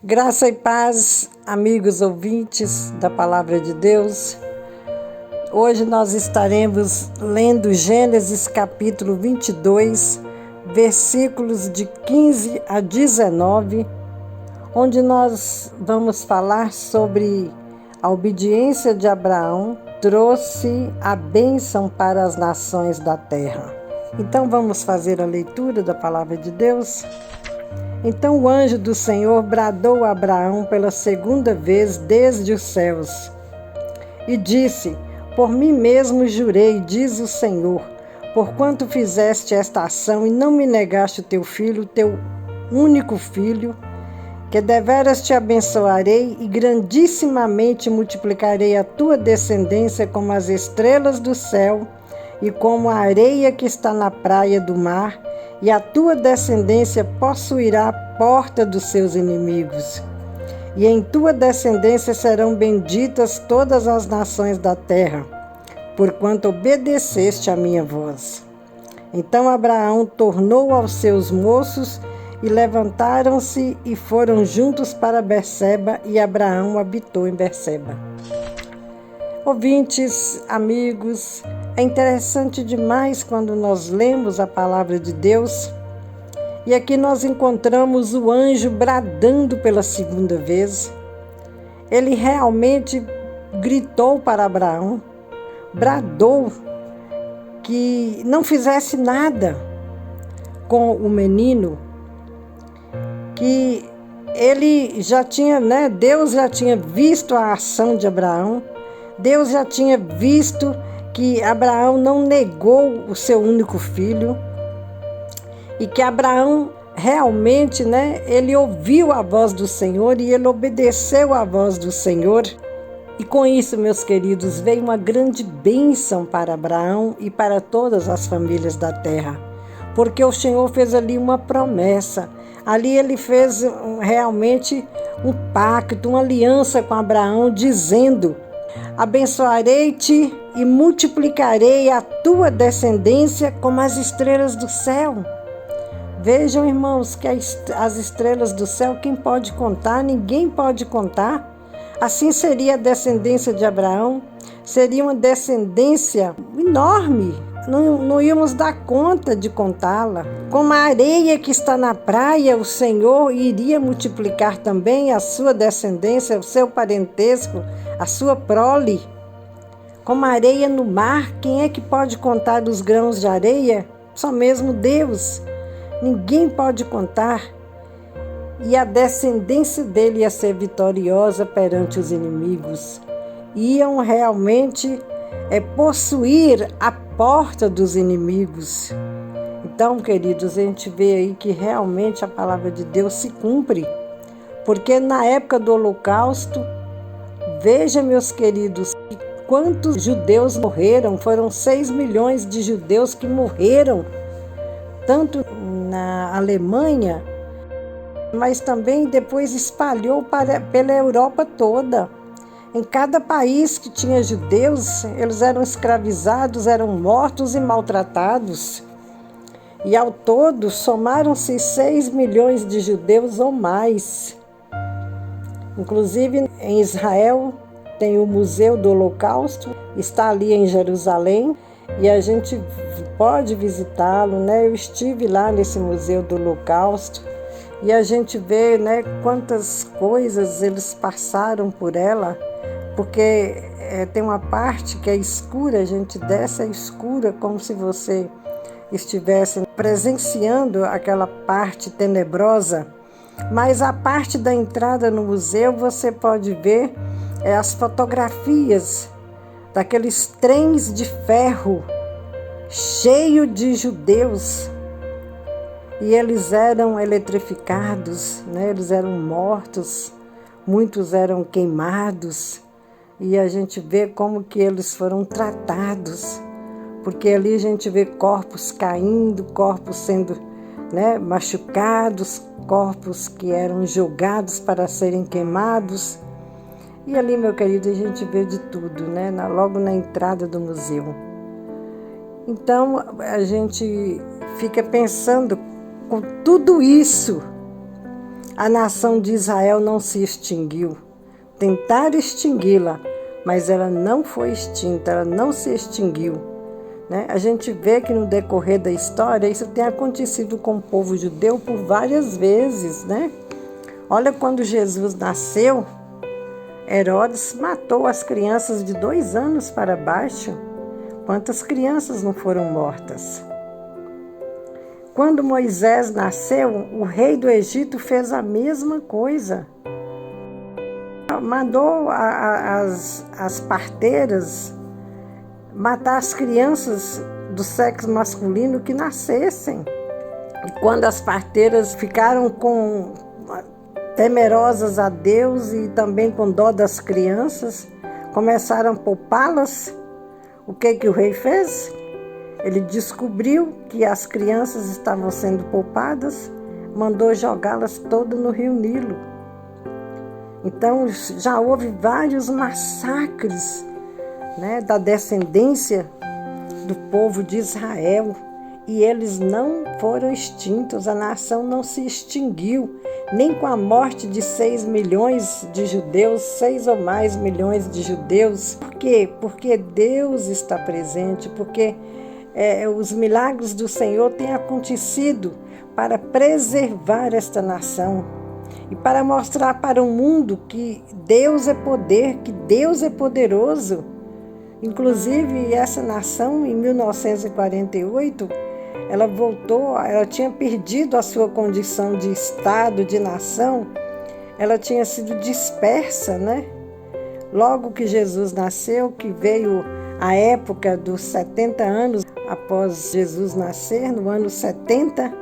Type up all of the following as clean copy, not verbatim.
Graça e paz, amigos ouvintes da Palavra de Deus. Hoje nós estaremos lendo Gênesis capítulo 22, versículos de 15 a 19, onde nós vamos falar sobre a obediência de Abraão trouxe a bênção para as nações da terra. Então vamos fazer a leitura da Palavra de Deus. Então o anjo do Senhor bradou a Abraão pela segunda vez desde os céus e disse: Por mim mesmo jurei, diz o Senhor, porquanto fizeste esta ação e não me negaste o teu filho, teu único filho, que deveras te abençoarei e grandissimamente multiplicarei a tua descendência como as estrelas do céu e como a areia que está na praia do mar, e a tua descendência possuirá a porta dos seus inimigos. E em tua descendência serão benditas todas as nações da terra, porquanto obedeceste à minha voz. Então Abraão tornou aos seus moços, e levantaram-se e foram juntos para Berseba, e Abraão habitou em Berseba. Ouvintes, amigos, é interessante demais quando nós lemos a palavra de Deus e aqui nós encontramos o anjo bradando pela segunda vez. Ele realmente gritou para Abraão, bradou que não fizesse nada com o menino, que ele já tinha, Deus já tinha visto a ação de Abraão, Deus já tinha visto que Abraão não negou o seu único filho e que Abraão realmente, ele ouviu a voz do Senhor e ele obedeceu à voz do Senhor. E com isso, meus queridos, veio uma grande bênção para Abraão e para todas as famílias da terra, porque o Senhor fez ali uma promessa. Ali ele fez realmente um pacto, uma aliança com Abraão, dizendo: abençoarei-te e multiplicarei a tua descendência como as estrelas do céu. Vejam, irmãos, que as estrelas do céu, quem pode contar? Ninguém pode contar. Assim seria a descendência de Abraão, seria uma descendência enorme. Não íamos dar conta de contá-la. Como a areia que está na praia, o Senhor iria multiplicar também a sua descendência, o seu parentesco, a sua prole. Como a areia no mar, quem é que pode contar os grãos de areia? Só mesmo Deus. Ninguém pode contar. E a descendência dele ia ser vitoriosa perante os inimigos. Iam realmente possuir a porta dos inimigos. Então, queridos, a gente vê aí que realmente a palavra de Deus se cumpre. Porque na época do Holocausto, veja, meus queridos, quantos judeus morreram. Foram 6 milhões de judeus que morreram, tanto na Alemanha, mas também depois espalhou pela Europa toda. Em cada país que tinha judeus, eles eram escravizados, eram mortos e maltratados. E ao todo, somaram-se 6 milhões de judeus ou mais. Inclusive, em Israel, tem o Museu do Holocausto, está ali em Jerusalém, e a gente pode visitá-lo, Eu estive lá nesse Museu do Holocausto, e a gente vê, quantas coisas eles passaram por ela, porque tem uma parte que é escura, a gente desce, é escura, como se você estivesse presenciando aquela parte tenebrosa. Mas a parte da entrada no museu, você pode ver as fotografias daqueles trens de ferro cheio de judeus. E eles eram eletrificados, eles eram mortos, muitos eram queimados. E a gente vê como que eles foram tratados, porque ali a gente vê corpos caindo, corpos sendo machucados, corpos que eram jogados para serem queimados. E ali, meu querido, a gente vê de tudo, logo na entrada do museu. Então, a gente fica pensando com tudo isso, A nação de Israel não se extinguiu. Tentaram extingui-la, mas ela não foi extinta, ela não se extinguiu. Né? A gente vê que no decorrer da história isso tem acontecido com o povo judeu por várias vezes. Né? Olha, quando Jesus nasceu, Herodes matou as crianças de 2 anos para baixo. Quantas crianças não foram mortas? Quando Moisés nasceu, o rei do Egito fez a mesma coisa. Mandou as parteiras matar as crianças do sexo masculino que nascessem. E quando as parteiras ficaram temerosas a Deus e também com dó das crianças, começaram a poupá-las, o que o rei fez? Ele descobriu que as crianças estavam sendo poupadas, mandou jogá-las todas no rio Nilo. Então já houve vários massacres, né, da descendência do povo de Israel, e eles não foram extintos, a nação não se extinguiu, nem com a morte de 6 milhões de judeus, 6 ou mais milhões de judeus. Por quê? Porque Deus está presente, porque os milagres do Senhor têm acontecido para preservar esta nação e para mostrar para o mundo que Deus é poder, que Deus é poderoso. Inclusive, essa nação, em 1948, ela voltou, ela tinha perdido a sua condição de Estado, de nação, ela tinha sido dispersa, né? Logo que Jesus nasceu, que veio a época dos 70 anos após Jesus nascer, no ano 70,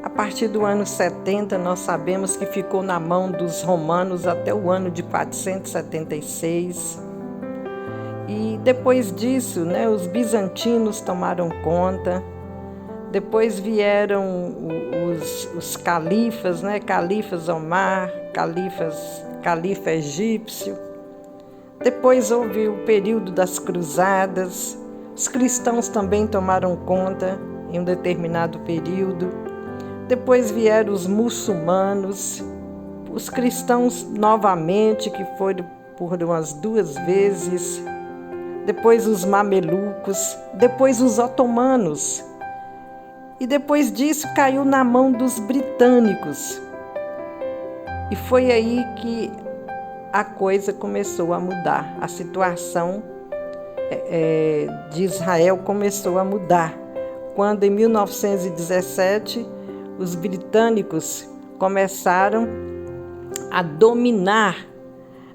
a partir do ano 70, nós sabemos que ficou na mão dos romanos até o ano de 476. E depois disso, né, os bizantinos tomaram conta. Depois vieram os califas, né, califas Omar, califa egípcio. Depois houve o período das cruzadas. Os cristãos também tomaram conta em um determinado período. Depois vieram os muçulmanos, os cristãos novamente, que foram por umas 2 vezes. Depois os mamelucos, depois os otomanos. E depois disso caiu na mão dos britânicos. E foi aí que a coisa começou a mudar. A situação de Israel começou a mudar. Quando em 1917 os britânicos começaram a dominar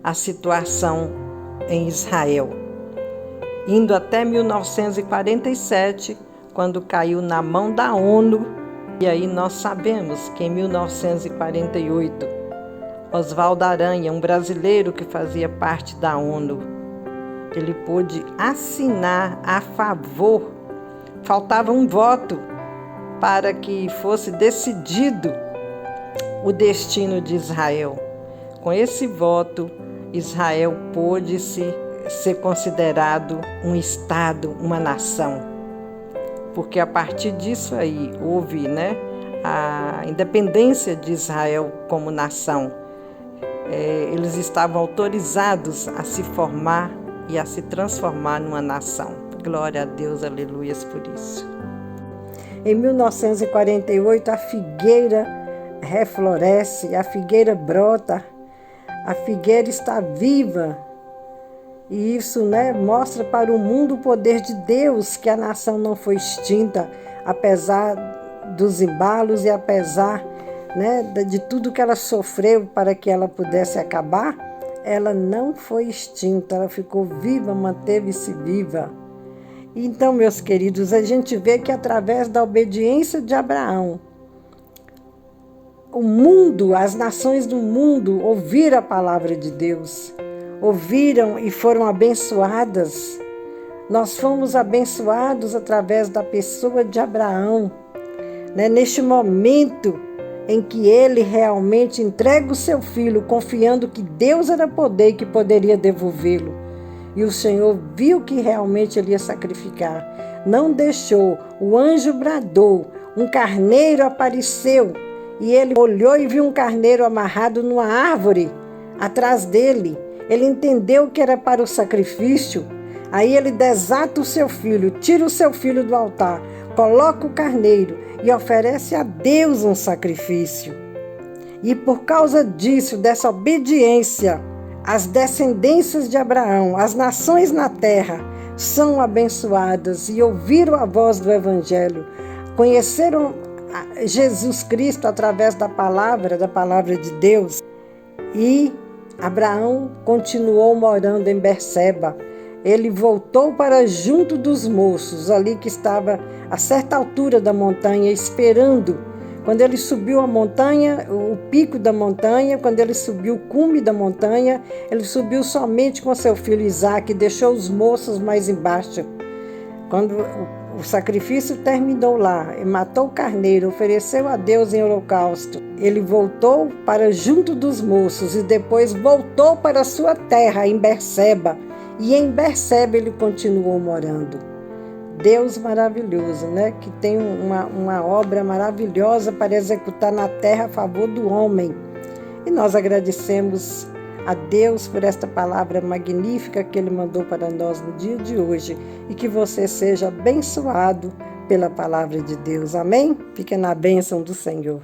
a situação em Israel. Indo até 1947, quando caiu na mão da ONU. E aí nós sabemos que em 1948, Oswaldo Aranha, um brasileiro que fazia parte da ONU, ele pôde assinar a favor, faltava um voto para que fosse decidido o destino de Israel. Com esse voto, Israel pôde ser considerado um Estado, uma nação. Porque a partir disso aí houve, né, a independência de Israel como nação. Eles estavam autorizados a se formar e a se transformar numa nação. Glória a Deus, aleluias por isso. Em 1948, a figueira refloresce, a figueira brota, a figueira está viva. E isso, né, mostra para o mundo o poder de Deus, que a nação não foi extinta, apesar dos embalos e apesar, né, de tudo que ela sofreu para que ela pudesse acabar, ela não foi extinta, ela ficou viva, manteve-se viva. Então, meus queridos, a gente vê que através da obediência de Abraão, o mundo, as nações do mundo ouviram a palavra de Deus, ouviram e foram abençoadas. Nós fomos abençoados através da pessoa de Abraão, né? Neste momento em que ele realmente entrega o seu filho, confiando que Deus era poder e que poderia devolvê-lo. E o Senhor viu que realmente ele ia sacrificar. Não deixou, o anjo bradou, um carneiro apareceu e ele olhou e viu um carneiro amarrado numa árvore atrás dele. Ele entendeu que era para o sacrifício. Aí ele desata o seu filho, tira o seu filho do altar, coloca o carneiro e oferece a Deus um sacrifício. E por causa disso, dessa obediência, as descendências de Abraão, as nações na terra, são abençoadas e ouviram a voz do Evangelho, conheceram Jesus Cristo através da palavra de Deus. E Abraão continuou morando em Berseba. Ele voltou para junto dos moços, ali que estava a certa altura da montanha, esperando. Quando ele subiu a montanha, o pico da montanha, quando ele subiu o cume da montanha, ele subiu somente com seu filho Isaque, deixou os moços mais embaixo. Quando o sacrifício terminou lá, e matou o carneiro, ofereceu a Deus em holocausto, ele voltou para junto dos moços e depois voltou para a sua terra, em Berseba. E em Berseba ele continuou morando. Deus maravilhoso, né? Que tem uma obra maravilhosa para executar na terra a favor do homem. E nós agradecemos a Deus por esta palavra magnífica que Ele mandou para nós no dia de hoje. E que você seja abençoado pela palavra de Deus. Amém? Fique na bênção do Senhor.